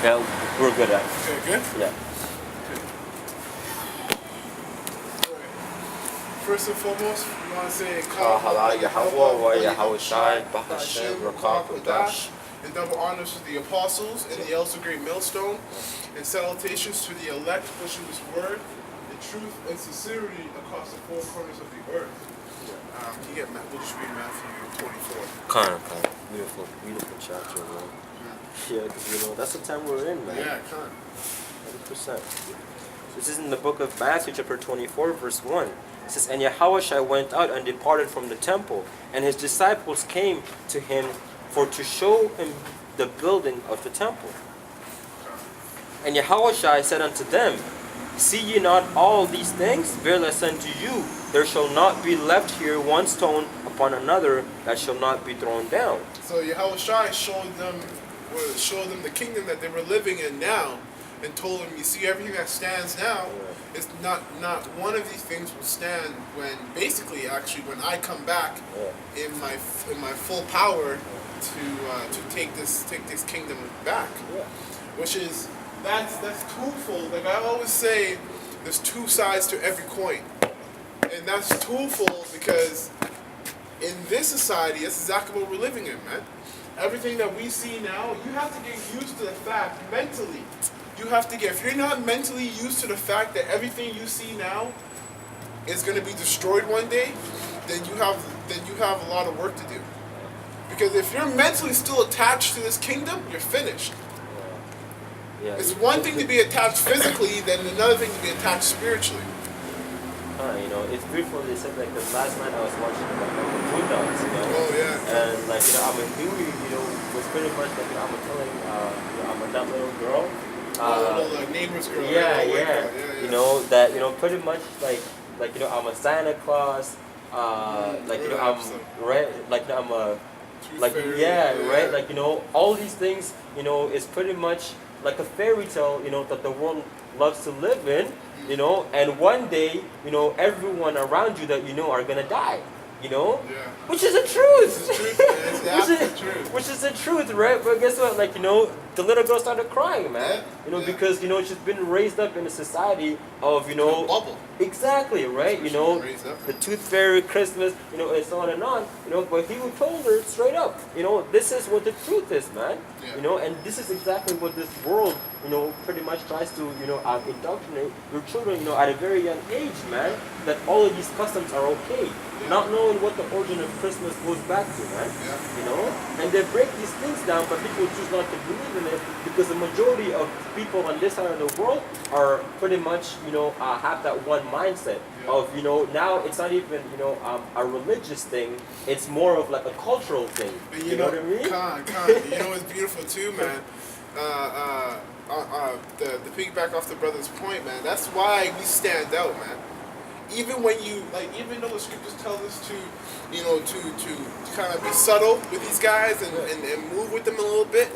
Yeah, we're good at. Okay, good? Yeah. Alright. First and foremost, we want to say Kahala Yahawashi Yahawashi Bahashem Rakah Kodash. And double honors to the apostles and the elders of Great Millstone, and salutations to the elect pushing this word in truth and sincerity across the four corners of the earth. You get we'll just read Matthew 24. Kind. Beautiful chapter, man. Yeah, because that's the time we're in, man. Yeah, kind. 100%. This is in the book of Matthew, chapter 24, verse 1. It says, "And Yahawashi went out and departed from the temple, and his disciples came to him for to show him the building of the temple. And Yahawashi said unto them, See ye not all these things? Verily I say unto you, there shall not be left here one stone upon another that shall not be thrown down." So Yahawashi showed them the kingdom that they were living in now, and told them, you see, everything that stands now, is not one of these things will stand when when I come back in my full power to take this kingdom back. Which is that's twofold. Like I always say, there's two sides to every coin. And that's twofold because in this society, that's exactly what we're living in, man. Everything that we see now, you have to get used to the fact mentally. If you're not mentally used to the fact that everything you see now is going to be destroyed one day, then you have a lot of work to do. Because if you're mentally still attached to this kingdom, you're finished. It's one thing to be attached physically, then another thing to be attached spiritually. It's beautiful. They said like the last night I was watching the Boondocks, Oh yeah. And I'm a Huey, was pretty much like I'm telling, I'm a that little girl. The neighbor's girl. Yeah. That pretty much I'm a Santa Claus. I'm right. I'm a right. All these things. Is pretty much like a fairy tale. That the world loves to live in. And one day, everyone around you that are gonna die. Which is the truth. Which is the truth, right? But guess what? The little girl started crying, man. Because she's been raised up in a society of bubble. Exactly, right? The Tooth Fairy, Christmas, and so on and on. But he told her straight up, this is what the truth is, man. And this is exactly what this world, pretty much tries to, indoctrinate your children, at a very young age, man. That all of these customs are okay. Not knowing what the origin of Christmas goes back to, man. And they break these things down, but people choose not to believe in it because the majority of people on this side of the world are pretty much, have that one mindset of, now it's not even, a religious thing. It's more of like a cultural thing. You know what I mean? What's beautiful too, man? The piggyback off the brother's point, man. That's why we stand out, man. Even when even though the scriptures tell us to kind of be subtle with these guys and move with them a little bit,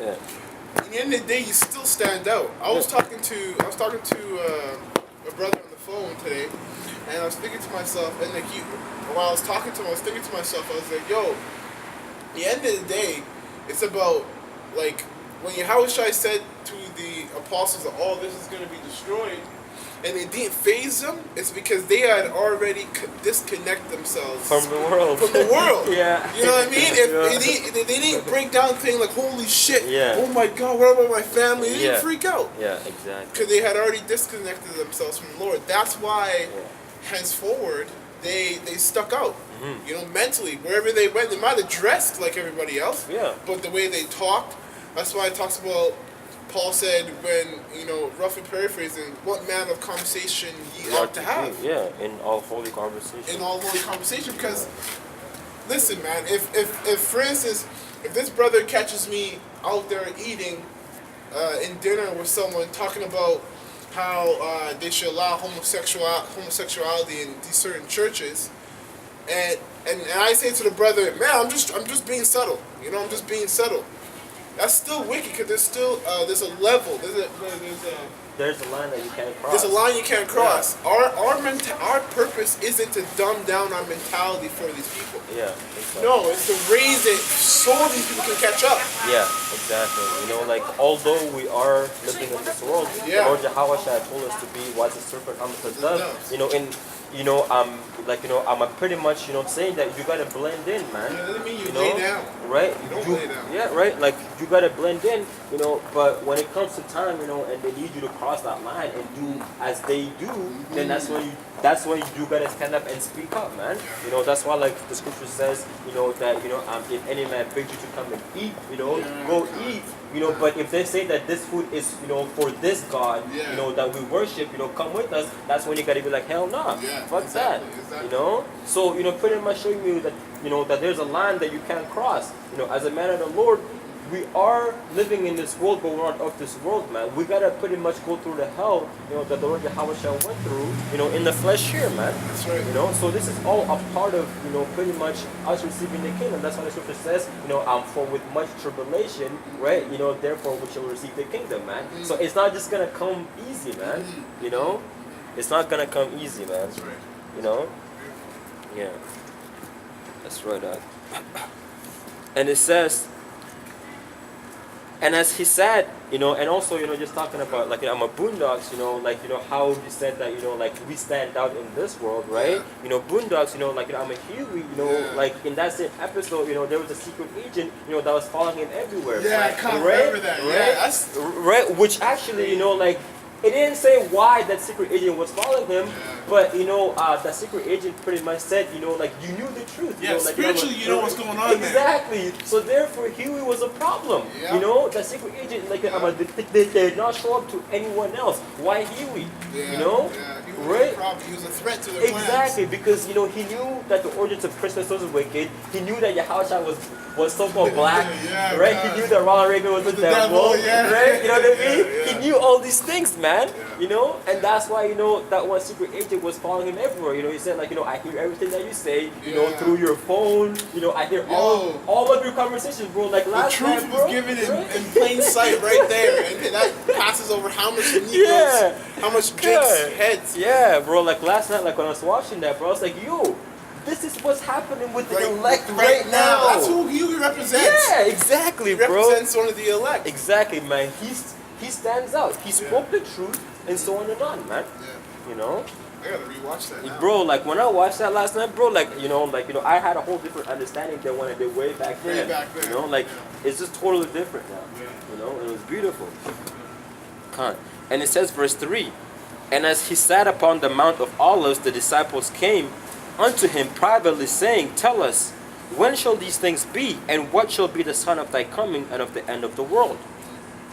at the end of the day, you still stand out. I was talking to a brother on the phone today, and I was thinking to myself, and while I was talking to him, I was thinking to myself, I was like, yo, at the end of the day, it's about when Yahawashi said to the apostles that all this is going to be destroyed. And it didn't faze them. It's because they had already disconnected themselves from the world. Yeah. You know what I mean? If they didn't break down things like, holy shit, oh my God, what about my family? They didn't freak out. Yeah, exactly. Because they had already disconnected themselves from the Lord. That's why, henceforward, they stuck out. Mentally, wherever they went, they might have dressed like everybody else. But the way they talked, that's why it talks about. Paul said, when, roughly paraphrasing, what manner of conversation ye ought to have. In all holy conversation. In all holy conversation, because, listen, man, if for instance, if this brother catches me out there eating in dinner with someone talking about how they should allow homosexuality in these certain churches, and I say to the brother, man, I'm just being subtle, I'm just being subtle. that's still wicked because there's still there's a level. There's a line that you can't cross. There's a line you can't cross. Yeah. Our purpose isn't to dumb down our mentality for these people. Yeah, exactly. No, it's to raise it so these people can catch up. Yeah, exactly. Like although we are living in this world, the Lord Yahawashi told us to be wise as serpent, harmless as dove. I'm pretty much saying that you gotta blend in, man. Yeah, doesn't mean you lay down. Right? You don't lay down. Yeah, right. Like you gotta blend in, But when it comes to time, and they need you to cross that line and do as they do, then that's when you gotta stand up and speak up, man. That's why like the scripture says, that if any man begs you to come and eat, go eat. But if they say that this food is, for this God, that we worship, come with us, that's when you gotta be like, hell nah, fuck that, So, pretty much showing you that, that there's a line that you can't cross. As a man of the Lord, we are living in this world, but we're not of this world, man. We gotta pretty much go through the hell, that the Lord Yahawashi went through, in the flesh here, man. That's right. So this is all a part of, pretty much us receiving the kingdom. That's why the scripture says, for with much tribulation, right, therefore we shall receive the kingdom, man. So it's not just gonna come easy, man. It's not gonna come easy, man. That's right. Yeah. That's right, And it says, and as he said, and also, just talking about, like, I'm a boondocks, how he said that, like, we stand out in this world, right? Boondocks, like, I'm a Huey, like, in that same episode, there was a secret agent, that was following him everywhere. Yeah, I can't remember that. Right? Right? Which actually, like, it didn't say why that secret agent was following him, but that secret agent pretty much said, like you knew the truth. Yeah, spiritually, you know what's going on. Exactly. There. So therefore, Huey was a problem. Yeah. That secret agent, like they did not show up to anyone else. Why Huey? Yeah. Yeah. He was a threat to their Exactly, plans. Because he knew that the origins of Christmas was wicked. He knew that Yahawashi was so-called black, right? Man. He knew that Ronald Reagan was the devil, right? You know what I mean? He knew all these things, man. And that's why that one secret agent was following him everywhere. He said like, I hear everything that you say, through your phone. I hear all of your conversations, bro. Like last night, the truth was given in plain sight right there, and that passes over how much Negroes, how much Jake's heads. Yeah, bro. Like last night, like when I was watching that, bro, I was like, yo. This is what's happening with the elect right now. That's who he represents. Yeah, exactly, he bro. Represents one of the elect. Exactly, man. He stands out. He spoke the truth, and so on and on, man. Yeah. I gotta rewatch that now. Bro, like when I watched that last night, bro, like I had a whole different understanding than when I did way back then. It's just totally different now. Yeah. It was beautiful. And it says, verse 3, and as he sat upon the Mount of Olives, the disciples came unto him privately, saying, tell us, when shall these things be, and what shall be the sign of thy coming and of the end of the world?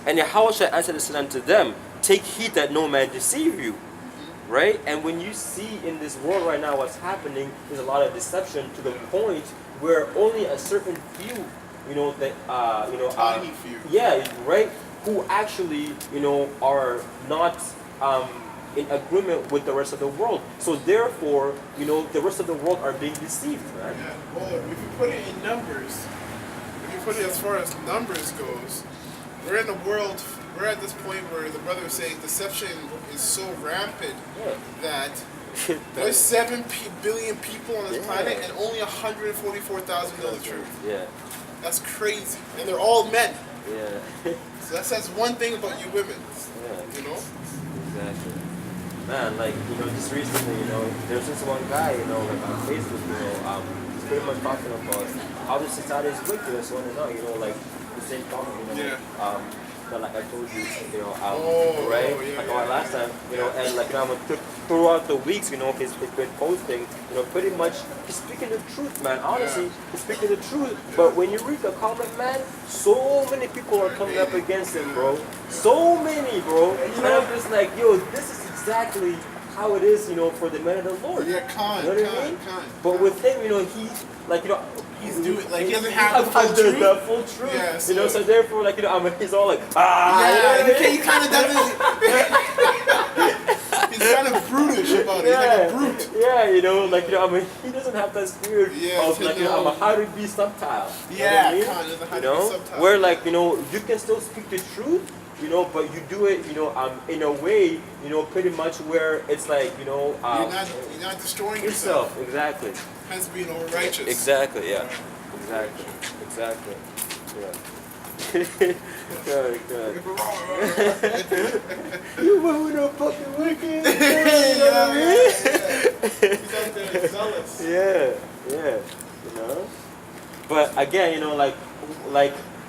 And Yahawashi answered and said unto them, take heed that no man deceive you. Right? And when you see in this world right now what's happening, there's a lot of deception to the point where only a certain few, tiny few. Yeah, right, who actually, are not in agreement with the rest of the world. So therefore, the rest of the world are being deceived, man. Yeah. Well, if you put it in numbers, if you put it as far as numbers goes, we're in a world, we're at this point where the brother is saying deception is so rampant that there's 7 billion people on this planet and only 144,000 know the truth. Yeah. That's crazy. And they're all men. Yeah. So that says one thing about you women. Yeah. Exactly. Man, like, just recently, there's this one guy, like on Facebook, he's pretty much talking about how the society is wicked and so on and on, like the same problem, that like I told you, right? Last time, and like throughout the weeks, he's been posting, pretty much he's speaking the truth, man. Honestly, he's speaking the truth. But when you read the comment, man, so many people are coming up against him, bro. So many, bro. And I'm just like, yo, this is exactly how it is, for the men of the Lord. Yeah, you know what I mean? But with him, he's like, he's doing like he doesn't have the full truth. Yeah, so therefore, like, he's all like, yeah, he kind of doesn't. He's kind of brutish. about it. He's like a brute. Yeah, like, I mean, he doesn't have that spirit of, like, how to be subtle. Yeah, you know kind of how to be subtle. Where, like, you can still speak the truth, but you do it, in a way, pretty much where it's like, you're not destroying yourself. Exactly. Hence being all righteous. Exactly, yeah. Exactly. Yeah. Good. You were no fucking wicked. He's out there zealous. Yeah. But again, like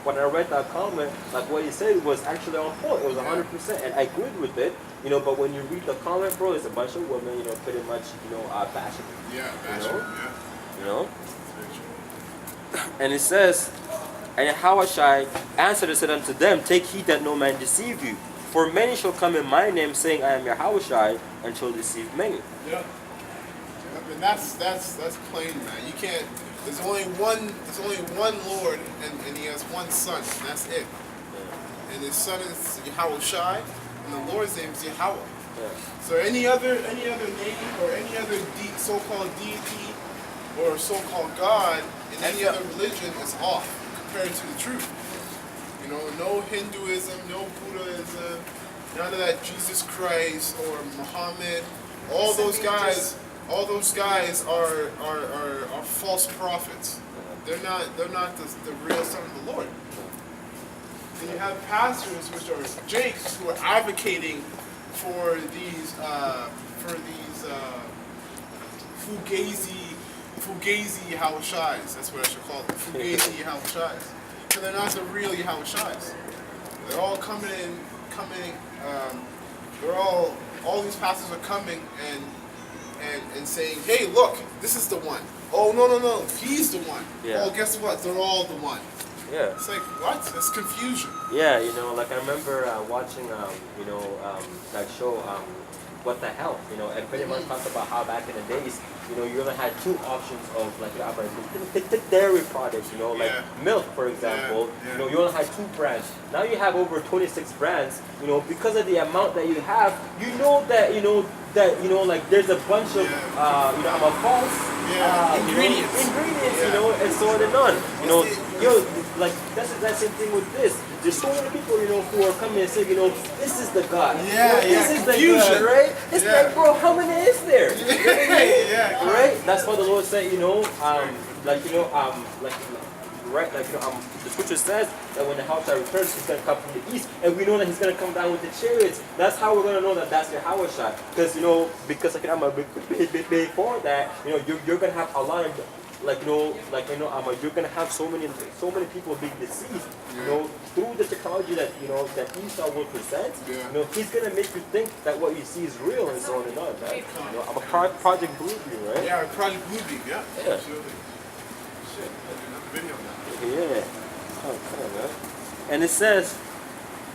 when I read that comment, like what he said was actually on point. It was 100%, and I agreed with it. But when you read the comment, bro, it's a bunch of women, pretty much, bashing. Yeah, bashing. And it says, and Yahawashi answered and said unto them, take heed that no man deceive you. For many shall come in my name, saying, I am Yahawashi, and shall deceive many. Yeah. And that's plain, man. You can't. There's only one Lord, and He has one Son, and that's it. Yeah. And His Son is Yahawashi, and the Lord's name is Yahweh. Yeah. So any other name or any other so-called deity or so-called God in any other religion is off compared to the truth. No Hinduism, no Buddhism, none of that Jesus Christ or Muhammad. All those guys are false prophets. They're not the real Son of the Lord. And you have pastors, which are jakes, who are advocating for these Fugazi Yahawashis. That's what I should call them. Fugazi Yahawashis. So they're not the real Yahawashis. They're all all these pastors are coming and saying, hey, look, this is the one. Oh, no, he's the one. Yeah. Oh, guess what? They're all the one. Yeah. It's like, what? That's confusion. Yeah, like I remember watching, that show, What the Hell, and pretty much talked about how back in the days, you only had two options of, like, dairy products, like milk, for example. Yeah. You only had two brands. Now you have over 26 brands, because of the amount that you have, that, like, there's a bunch of, false ingredients, and so on and on. Like, that's the same thing with this. There's so many people, who are coming and saying, this is the God. This is confusion. The God, right? It's like, bro, how many is there? Right? That's what the Lord said, the scripture says that when the house returns, he's going to come from the east, and we know that he's going to come down with the chariots. That's how we're going to know that that's Yahawashi. Because before that, you're going to have a lot of, you're gonna have so many people being deceived, through the technology that that Esau will present. He's gonna make you think that what you see is real and so on and on, man. I'm a Project Bluebeam, right? Yeah, Project Bluebeam, yeah. Absolutely. Shit, I did another video now. Yeah. Oh, come on, man. And it says,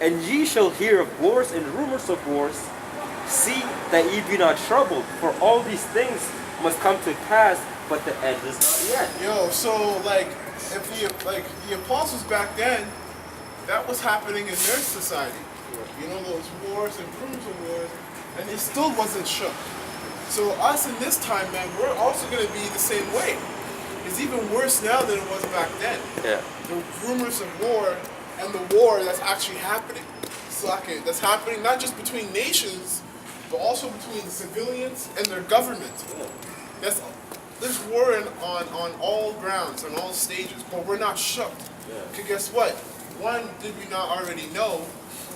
and ye shall hear of wars and rumors of wars. See that ye be not troubled, for all these things must come to pass, but the end is not yet. So if the apostles back then, that was happening in their society. Those wars and rumors of wars, and it still wasn't shook. So us in this time, man, we're also going to be the same way. It's even worse now than it was back then. Yeah. The rumors of war and the war that's actually happening. That's happening not just between nations, but also between civilians and their government. Yeah. There's war on all grounds, on all stages, but we're not shook. Because guess what? One, did we not already know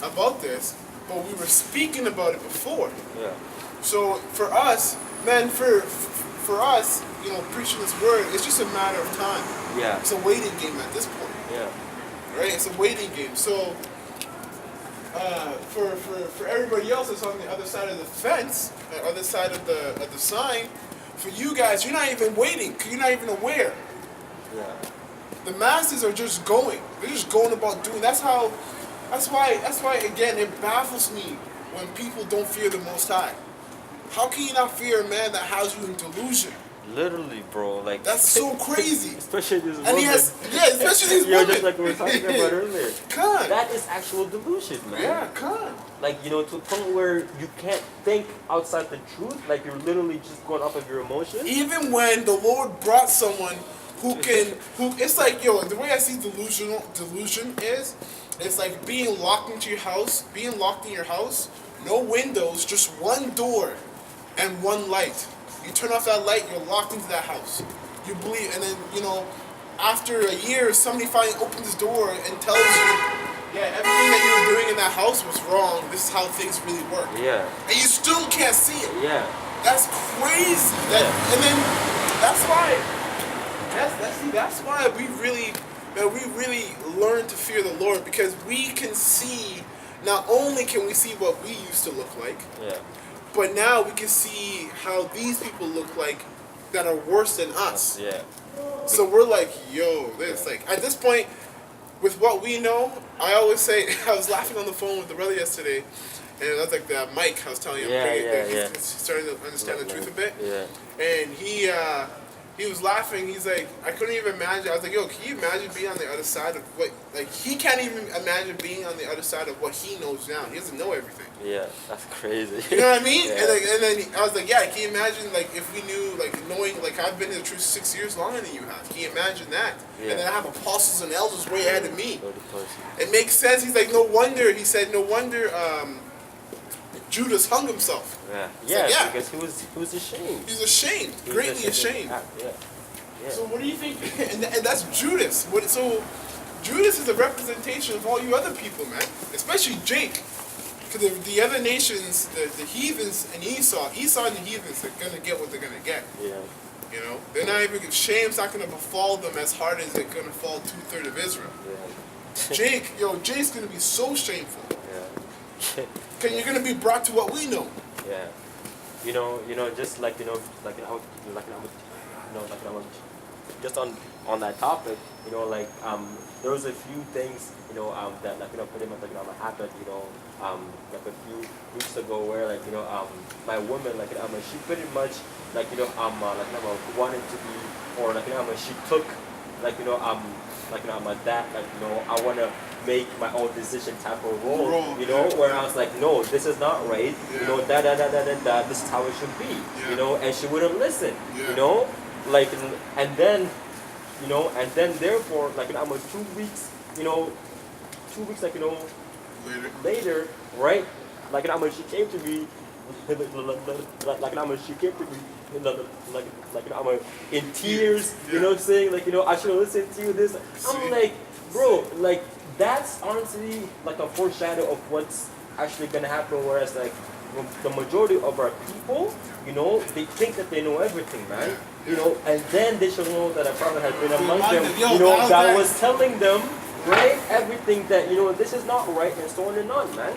about this, but we were speaking about it before. Yeah. So for us, man, for us, preaching this word, it's just a matter of time. Yeah. It's a waiting game at this point. Yeah. Right? It's a waiting game. So for everybody else that's on the other side of the fence, the other side of the sign, for you guys, you're not even waiting, because you're not even aware. Yeah. The masses are just going. They're just going about doing. That's why again it baffles me when people don't fear the Most High. How can you not fear a man that has you in delusion? Literally, bro. Like, that's so crazy. Especially this woman. And especially these women. Just like we were talking about earlier. God. That is actual delusion, man. Yeah, come on. Like, to a point where you can't think outside the truth. Like, you're literally just going off of your emotions. Even when the Lord brought someone who it's like, yo, the way I see delusion is, it's like being locked into your house, no windows, just one door and one light. You turn off that light, you're locked into that house. You believe, and then, after a year, somebody finally opens the door and tells you, yeah, everything that you were doing in that house was wrong. This is how things really work. Yeah. And you still can't see it. Yeah. That's crazy. And then that's why we really learn to fear the Lord, because we can see. Not only can we see what we used to look like, but now we can see how these people look like that are worse than us. Yeah. So we're like, yo, this like at this point, with what we know, I always say, I was laughing on the phone with the brother yesterday, and that's like the Mike I was telling you, he's starting to understand the truth a bit. Yeah. And he was laughing. He's like, I couldn't even imagine. I was like, yo, can you imagine being on the other side of what, like, he can't even imagine being on the other side of what he knows now. He doesn't know everything. Yeah, that's crazy. You know what I mean? Yeah. And then I was like, yeah, can you imagine, like, if we knew, like, knowing, like, I've been in the truth 6 years longer than you have. Can you imagine that? Yeah. And then I have apostles and elders way ahead of me. It makes sense. He's like, no wonder Judas hung himself. Yeah, because he was ashamed. He's ashamed, greatly ashamed. Yeah. So what do you think? And that's Judas. So Judas is a representation of all you other people, man. Especially Jake. Because the other nations, the heathens and Esau and the heathens are going to get what they're going to get. Yeah. They're not even, shame's not going to befall them as hard as it's going to fall 2/3 of Israel. Yeah. Jake's going to be so shameful. Yeah. Because you're going to be brought to what we know. Yeah. Just just on that topic, there was a few things, that pretty much happened, like a few weeks ago where my woman she pretty much wanted to be, or she took that I want to make my own decision type of role, where I was like, no, this is not right, this is how it should be, and she wouldn't listen, and then therefore, 2 weeks, later, right, she came to me, in tears, saying, I should listen to you, this, I'm like, bro, that's honestly a foreshadow of what's actually gonna happen, whereas the majority of our people, they think that they know everything, man. And then they should know that a prophet has been among them, that was telling them, right, everything that, this is not right, and so on and on, man.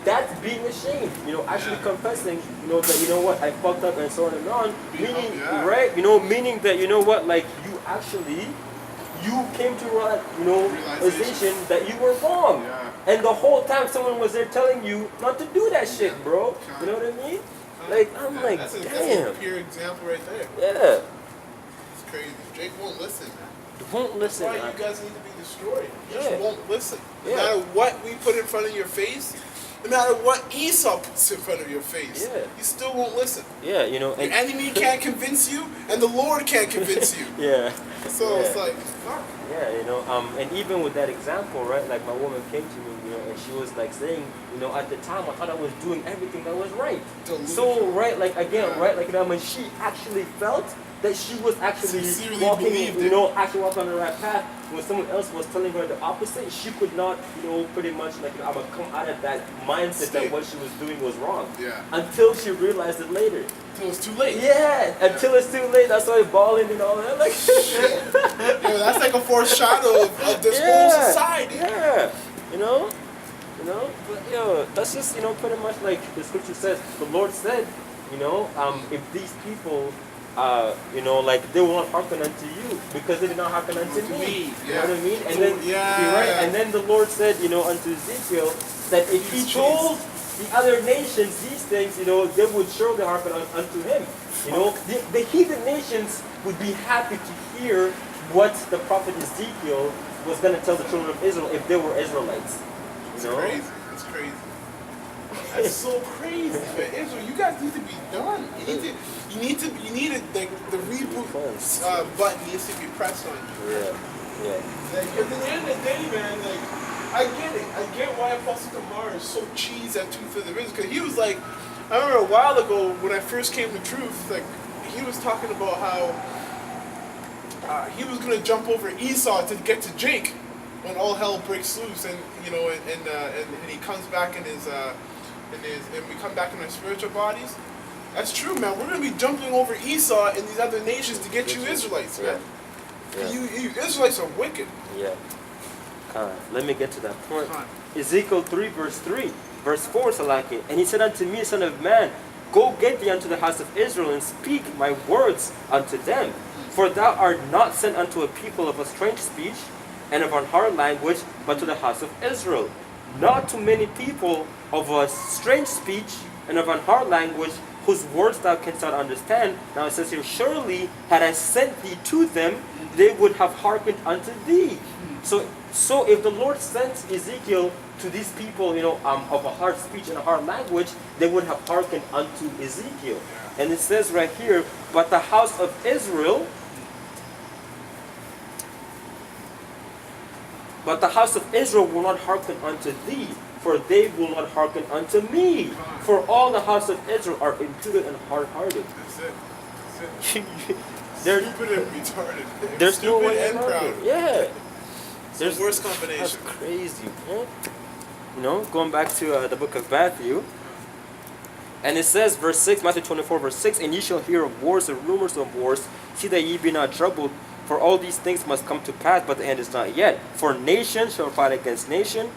That's being ashamed, actually confessing, that, what, I fucked up and so on and on, meaning, right, meaning that, you came to realization that you were wrong. And the whole time someone was there telling you not to do that shit, bro. You know what I mean? I'm damn. That's a pure example right there. Yeah. It's crazy. Jake won't listen, man. Won't listen. That's why you guys need to be destroyed. You Yeah. just won't listen. No matter what we put in front of your face, no matter what Esau puts in front of your face, you still won't listen. Yeah, Your enemy can't convince you, and the Lord can't convince you. So it's like, fuck. Yeah, and even with that example, right, my woman came to me, and she was saying, at the time I thought I was doing everything that was right. So, right, right, she actually felt that she was actually walking, actually walking on the right path. When someone else was telling her the opposite, she could not, pretty much I'm gonna come out of that mindset that what she was doing was wrong. Until she realized it later. Until it's too late. Yeah, until it's too late. That's why bawling and all that. That's like a foreshadow of this whole society. Yeah, But that's just pretty much the scripture says. The Lord said, if these people, they will not hearken unto you because they did not hearken unto me. You know what I mean? And then, right? And then the Lord said, unto Ezekiel that if he told the other nations these things, they would surely hearken unto him. The heathen nations would be happy to hear what the prophet Ezekiel was going to tell the children of Israel if they were Israelites. It's crazy. It's crazy. That's so crazy, man. Israel, you guys need to be done. You need it. The reboot button needs to be pressed on you. Yeah. Like, at the end of the day, man, like, I get it. I get why Apostle Kamara is so cheesed at Truth for the Risen. Because he was like, I remember a while ago when I first came to Truth, like, he was talking about how he was going to jump over Esau to get to Jake when all hell breaks loose, and you know, and he comes back and we come back in our spiritual bodies. That's true, man. We're going to be jumping over Esau and these other nations to get you Israelites, man. Yeah. You Israelites are wicked. Yeah. Let me get to that point. Ezekiel 3, verse 3. Verse 4, Salaki. And he said unto me, Son of man, go get thee unto the house of Israel, and speak my words unto them. For thou art not sent unto a people of a strange speech, and of an hard language, but to the house of Israel. Not to many people of a strange speech, and of an hard language, whose words thou canst not understand. Now it says here, surely had I sent thee to them, they would have hearkened unto thee. So if the Lord sent Ezekiel to these people, you know, of a hard speech and a hard language, they would have hearkened unto Ezekiel. And it says right here, but the house of Israel, will not hearken unto thee, for they will not hearken unto me. For all the house of Israel are impudent and hard-hearted. That's it. They're stupid and retarded. There's stupid no way and proud. Yeah. It's the worst combination. That's crazy, man. You know, going back to the book of Matthew. And it says, verse 6, Matthew 24, verse 6, and ye shall hear of wars and rumors of wars. See that ye be not troubled, for all these things must come to pass, but the end is not yet. For nation shall fight against nation,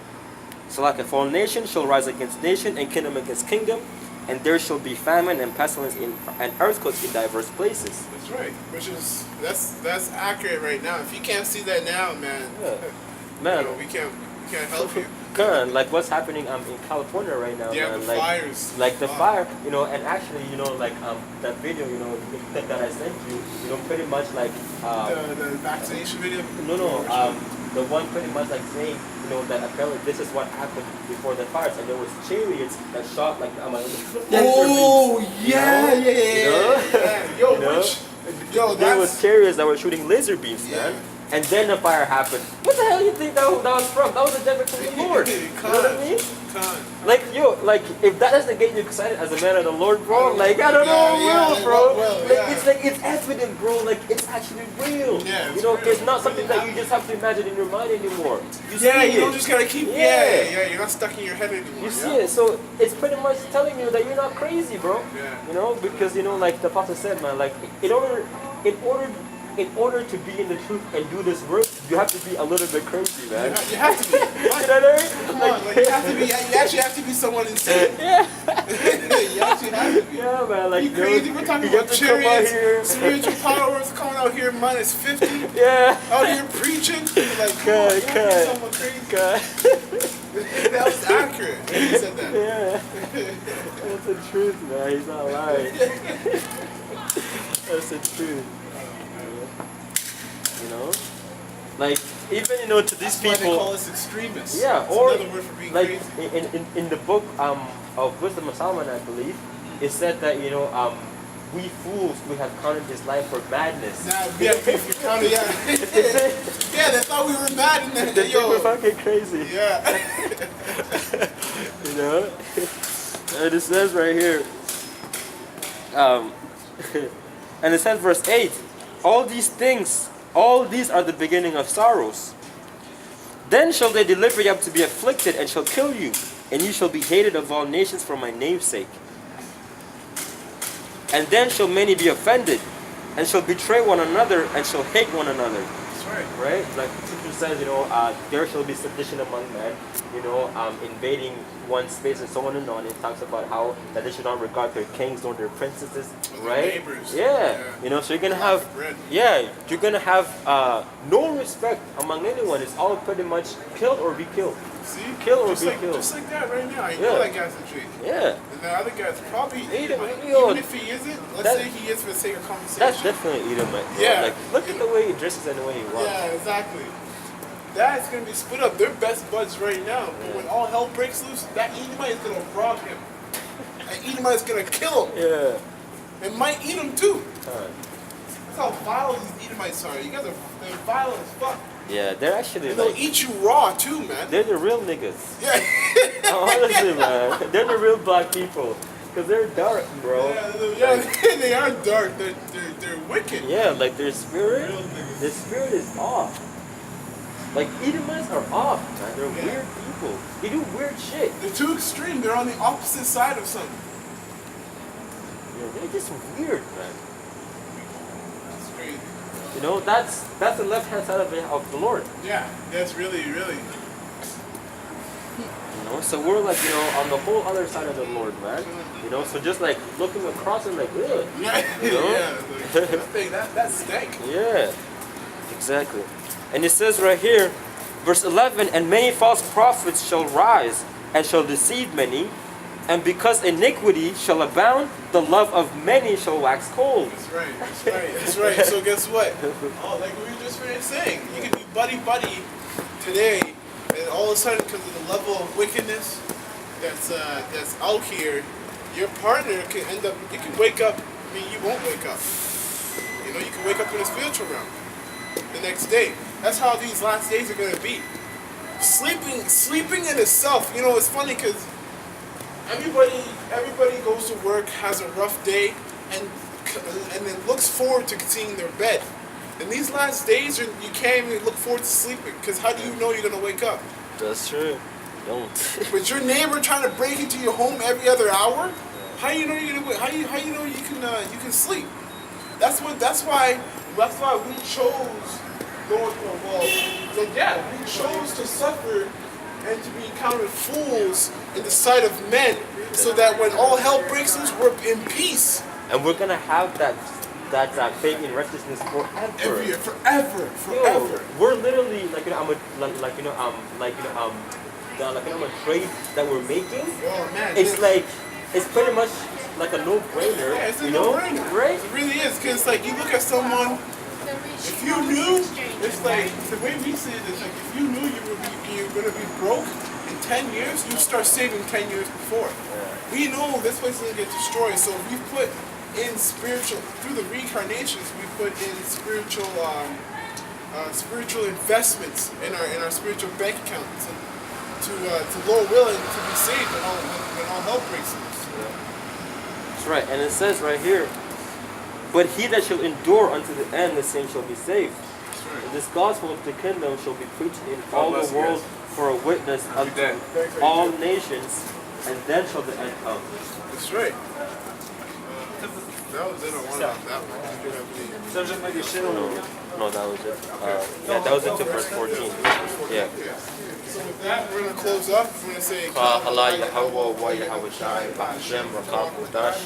so like a fallen nation shall rise against nation, and kingdom against kingdom, and there shall be famine and pestilence and earthquakes in diverse places. That's right. That's accurate right now. If you can't see that now, man, man, you know, we can't help you. Like what's happening in California right now, yeah, man. The like, fires. Like the fire, you know, and actually, you know, like that video, you know, that I sent you know, pretty much like the vaccination video? No, the one pretty much like saying, you know, that apparently this is what happened before the fires, and there was chariots that shot like oh yeah, you know? Yeah. Yo, you know? There was chariots that were shooting laser beams, man. And then the fire happened. What the hell do you think that was from? That was a judgment from the Lord. You know what I mean? Like, yo, like, if that doesn't get you excited as a man of the Lord, bro, like, I don't know, bro. It's like, it's evident, bro. Like, it's actually real. Yeah, you know, real. it's not something that you just have to imagine in your mind anymore. You see you don't just gotta keep, you're not stuck in your head anymore. You see it, so it's pretty much telling you that you're not crazy, bro. Yeah. You know, because, you know, like the Apostle said, man, like, in order to be in the truth and do this work, you have to be a little bit crazy, man. You have to be. You know what I mean? Come on, like, you have to be. You actually have to be someone insane. Yeah. You actually have to be. Yeah, man. Like, you crazy? We're talking about chariots, spiritual powers coming out here minus 50. Yeah. Out here preaching. Like, come on, you have to be someone crazy. That was accurate. He said that. Yeah. That's the truth, man. He's not lying. That's the truth. You know, like even, you know, to these people, they call us extremists. Yeah, it's or another word for being like crazy. in the book of Wisdom of Solomon, I believe, it said that, you know, we fools, we have counted this life for madness. Nah, if you counted, yeah, they thought we were mad and then they were fucking crazy. Yeah. You know, and it says right here, and it says verse 8, all these are the beginning of sorrows. Then shall they deliver you up to be afflicted, and shall kill you, and you shall be hated of all nations for my name's sake. And then shall many be offended, and shall betray one another, and shall hate one another. That's right. Right? Like the scripture says, you know, there shall be sedition among men, you know, invading one space and so on and on. It talks about how that they should not regard their kings nor their princesses, right? Neighbors. Yeah. You know, so you're gonna have, you're gonna have no respect among anyone. It's all pretty much kill or be killed. See? Kill or be killed. Just like that right now. I know that guy's a tree. Yeah. And the other guy's probably Edom. Even if he isn't, let's say he is for the sake of conversation. That's definitely Edom. Yeah. Like, look at the way he dresses and the way he walks. Yeah, exactly. That's gonna be split up. They're best buds right now. But when all hell breaks loose, that Edomite is gonna rob him. And Edomite is gonna kill him. Yeah. And might eat him too. Huh. That's how vile these Edomites are. You guys they're vile as fuck. Yeah, they're actually And they'll like, eat you raw too, man. they're the real niggas. Yeah. Honestly, man. They're the real black people. Because they're dark, bro. Yeah, they are dark. They're wicked. Yeah, like their Real spirit niggas. is off. Like Edomites are off, man. They're Yeah. weird people. They do weird shit. They're too extreme. They're on the opposite side of something. Yeah, they're just weird, man. That's crazy. You know, that's the left hand side of the Lord. Yeah, that's really. You know, so we're like, you know, on the whole other side of the Lord, man. You know, so just like looking across and like, ugh. Yeah, You know? yeah. That stank. Yeah, exactly. And it says right here, verse 11, and many false prophets shall rise and shall deceive many, and because iniquity shall abound, the love of many shall wax cold. That's right. So guess what? Oh, like we were just finished saying, you can be buddy today, and all of a sudden, because of the level of wickedness that's out here, your partner can end up. You can wake up. I mean, you won't wake up. You know, you can wake up in the spiritual realm the next day. That's how these last days are gonna be. Sleeping in itself. You know, it's funny because everybody goes to work, has a rough day, and then looks forward to seeing their bed. In these last days, you can't even look forward to sleeping because how do you know you're gonna wake up? That's true. Don't. But your neighbor trying to break into your home every other hour, how do you know you're gonna? How you know you can sleep? That's why we chose going. We chose to suffer and to be counted fools in the sight of men, so that when all hell breaks loose, we're in peace. And we're gonna have that faith in righteousness forever. Every year, forever. Yo, we're literally like, you know, the trade that we're making. Oh man, It's pretty much like a no-brainer. Yeah, it's a you know? no-brainer. Right? It really is, because like you look at someone. If you knew, it's like the way we see it is like if you knew you were gonna be broke in 10 years, you start saving 10 years before. Yeah. We know this place is gonna get destroyed, so we put in spiritual through the reincarnations. We put in spiritual investments in our spiritual bank accounts to Lord willing to be saved when all hell breaks loose. That's right. And it says right here, but he that shall endure unto the end, the same shall be saved. Right. This gospel of the kingdom shall be preached in all the world for a witness unto all nations, and then shall the end come. That's right. That was it. I wanted that one. No, that was it. That was it to verse 14. Yeah. So with that, we're going to close up. We're going to say, Allah Yahweh wa Yahawashi Ba'ashem Rakam Kodash.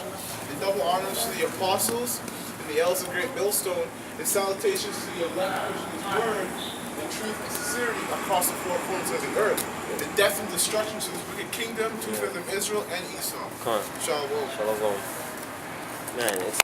and double honors to the apostles and the elders of Great Millstone, and salutations to the elect Christians word in truth and sincerity across the four corners of the earth. And death and destruction to this wicked kingdom, two-fifths of Israel and Esau. Come on. Shalom. Shalom. Man, it's